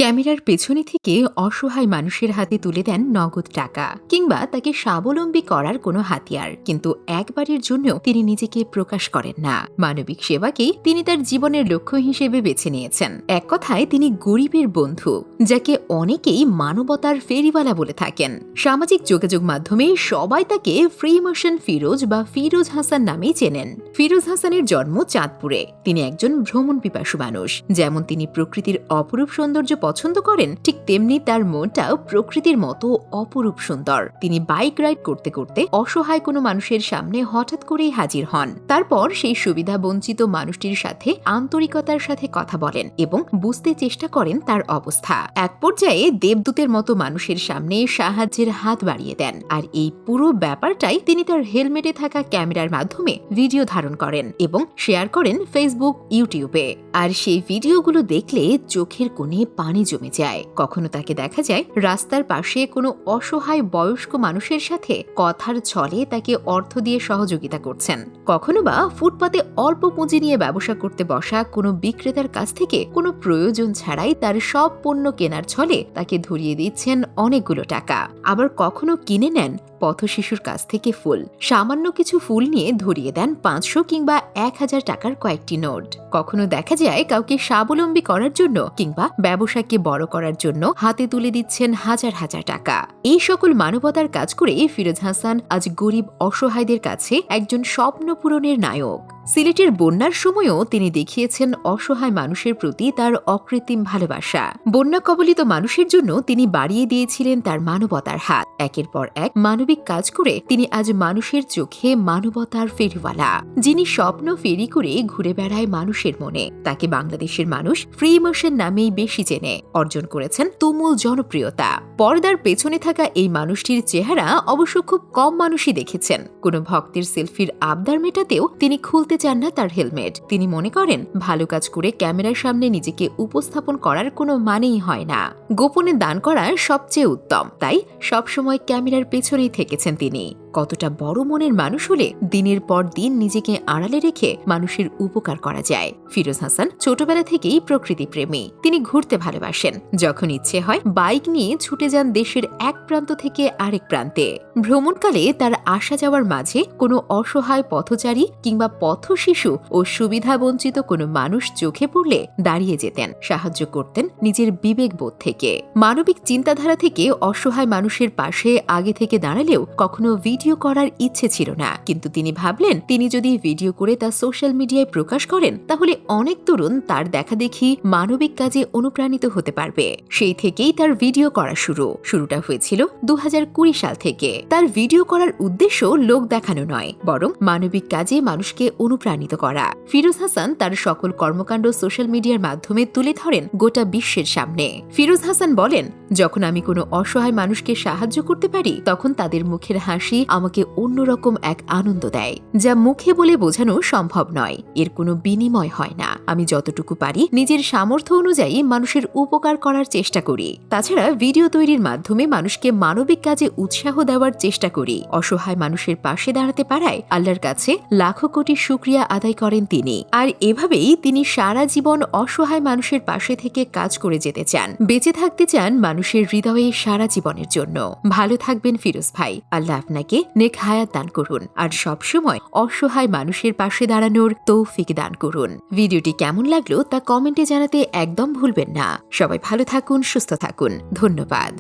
ক্যামেরার পেছনে থেকে অসহায় মানুষের হাতে তুলে দেন নগদ টাকা কিংবা তাকে স্বাবলম্বী করার কোনো হাতিয়ার, কিন্তু একবারের জন্য তিনি নিজেকে প্রকাশ করেন না। মানবিক সেবাকেই তিনি তার জীবনের লক্ষ্য হিসেবে বেছে নিয়েছেন। এক কথায় তিনি গরিবের বন্ধু, যাকে অনেকেই মানবতার ফেরিওয়ালা বলে থাকেন। সামাজিক যোগাযোগ মাধ্যমে সবাই তাকে ফ্রি মোশন ফিরোজ বা ফিরোজ হাসান নামেই চেনেন। ফিরোজ হাসানের জন্ম চাঁদপুরে। তিনি একজন ভ্রমণ পিপাসু মানুষ। যেমন তিনি প্রকৃতির অপরূপ সৌন্দর্য পছন্দ করেন, ঠিক তেমনি তার মনটাও প্রকৃতির মতো অপরূপ সুন্দর। তিনি বাইক রাইড করতে করতে অসহায় কোনো মানুষের সামনে হঠাৎ করেই হাজির হন। তারপর সেই সুবিধা বঞ্চিত মানুষটির সাথে আন্তরিকতার সাথে কথা বলেন এবং বুঝতে চেষ্টা করেন তার অবস্থা। এক পর্যায়ে দেবদূতের মতো মানুষের সামনে সাহায্যের হাত বাড়িয়ে দেন। আর এই পুরো ব্যাপারটাই তিনি তার হেলমেটে থাকা ক্যামেরার মাধ্যমে ভিডিও ধারণ করেন এবং শেয়ার করেন ফেসবুক, ইউটিউবে। আর সেই ভিডিওগুলো দেখলে চোখের কোণে পানি জমে যায়। কখনো তাকে দেখা যায় রাস্তার পাশে কোনো অসহায় বয়স্ক মানুষের সাথে কথার ছলে তাকে অর্থ দিয়ে সহযোগিতা করছেন। কখনো বা ফুটপাতে অল্প পুঁজি নিয়ে ব্যবসা করতে বসা কোনো বিক্রেতার কাছ থেকে কোনো প্রয়োজন ছাড়াই তার সব পণ্য কেনার ছলে তাকে ধরিয়ে দিচ্ছেন অনেকগুলো টাকা। আবার কখনো কিনে নেন পথ শিশুর কাছ থেকে ফুল। সামান্য কিছু ফুল নিয়ে ধরিয়ে দেন 500 কিংবা 1000 টাকার কয়েকটি নোট। কখনো দেখা যায় কাউকে স্বাবলম্বী করার জন্য কিংবা ব্যবসাকে বড় করার জন্য হাতে তুলে দিচ্ছেন হাজার হাজার টাকা। এই সকল মানবতার কাজ করে ফিরোজ হাসান আজ গরিব অসহায়দের কাছে একজন স্বপ্ন পূরণের নায়ক। সিলেটের বন্যার সময়ও তিনি দেখিয়েছেন অসহায় মানুষের প্রতি তার অকৃত্রিম ভালোবাসা। বন্যা কবলিত মানুষের জন্য তিনি বাড়িয়ে দিয়েছিলেন তার মানবতার হাত। একের পর এক মানবিক কাজ করে তিনি আজ মানুষের চোখে মানবতার ফেরিওয়ালা, যিনি স্বপ্ন ফেরি করে ঘুরে বেড়ায় মানুষের মনে। তাকে বাংলাদেশের মানুষ ফ্রি মোশন নামেই বেশি চেনে। অর্জন করেছেন তুমুল জনপ্রিয়তা। পর্দার পেছনে থাকা এই মানুষটির চেহারা অবশ্য খুব কম মানুষই দেখেছেন। কোনো ভক্তের সেলফির আবদার মেটাতেও তিনি খুলতে চান না তার হেলমেট। তিনি মনে করেন ভালো কাজ করে ক্যামেরার সামনে নিজেকে উপস্থাপন করার কোনো মানেই হয় না। গোপনে দান করা সবচেয়ে উত্তম। তাই সবসময় ক্যামেরার পেছনেই থেকেছেন তিনি। কতটা বড় মনের মানুষ হলে দিনের পর দিন নিজেকে আড়ালে রেখে মানুষের উপকার করা যায়। ফিরোজ হাসান ছোটবেলা থেকেই প্রকৃতি প্রেমী। তিনি ঘুরতে ভালোবাসেন। যখন ইচ্ছে হয় বাইক নিয়ে ছুটে যান দেশের এক প্রান্ত থেকে আরেক প্রান্তে। ভ্রমণকালে তার আসা যাওয়ার মাঝে কোনো অসহায় পথচারী কিংবা পথ শিশু ও সুবিধা বঞ্চিত কোনো মানুষ চোখে পড়লে দাঁড়িয়ে যেতেন, সাহায্য করতেন নিজের বিবেকবোধ থেকে। মানবিক চিন্তাধারা থেকে অসহায় মানুষের পাশে আগে থেকে দাঁড়ালেও কখনো ভিডিও করার ইচ্ছে ছিল না। কিন্তু তিনি ভাবলেন তিনি যদি ভিডিও করে তা সোশ্যাল মিডিয়ায় প্রকাশ করেন তাহলে অনেক তরুণ তার দেখা দেখি মানবিক কাজে অনুপ্রাণিত হতে পারবে। সেই থেকেই তার ভিডিও করা শুরুটা হয়েছিল 2020 সাল থেকে। তার ভিডিও করার উদ্দেশ্য লোক দেখানো নয়, বরং মানবিক কাজে মানুষকে অনুপ্রাণিত করা। ফিরোজ হাসান তার সকল কর্মকাণ্ড সোশ্যাল মিডিয়ার মাধ্যমে তুলে ধরেন গোটা বিশ্বের সামনে। ফিরোজ হাসান বলেন, যখন আমি কোনো অসহায় মানুষকে সাহায্য করতে পারি তখন তাদের মুখের হাসি আমাকে অন্যরকম এক আনন্দ দেয়, যা মুখে বলে বোঝানো সম্ভব নয়। এর কোনো বিনিময় হয় না। আমি যতটুকু পারি নিজের সামর্থ্য অনুযায়ী মানুষের উপকার করার চেষ্টা করি। তাছাড়া ভিডিও তৈরির মাধ্যমে মানুষকে মানবিক কাজে উৎসাহ দেওয়ার চেষ্টা করি। অসহায় মানুষের পাশে দাঁড়াতে পারায় আল্লাহর কাছে লাখো কোটি শুকরিয়া আদায় করেন তিনি। আর এভাবেই তিনি সারা জীবন অসহায় মানুষের পাশে থেকে কাজ করে যেতে চান। বেঁচে থাকতে চান মানুষের হৃদয়ে সারা জীবনের জন্য। ভালো থাকবেন ফিরোজ ভাই। আল্লাহ আপনাকে নেক হায়াত দান করুন আর সবসময় অসহায় মানুষের পাশে দাঁড়ানোর তৌফিক দান করুন। ভিডিওটি কেমন লাগলো তা কমেন্টে জানাতে একদম ভুলবেন না। সবাই ভালো থাকুন, সুস্থ থাকুন। ধন্যবাদ।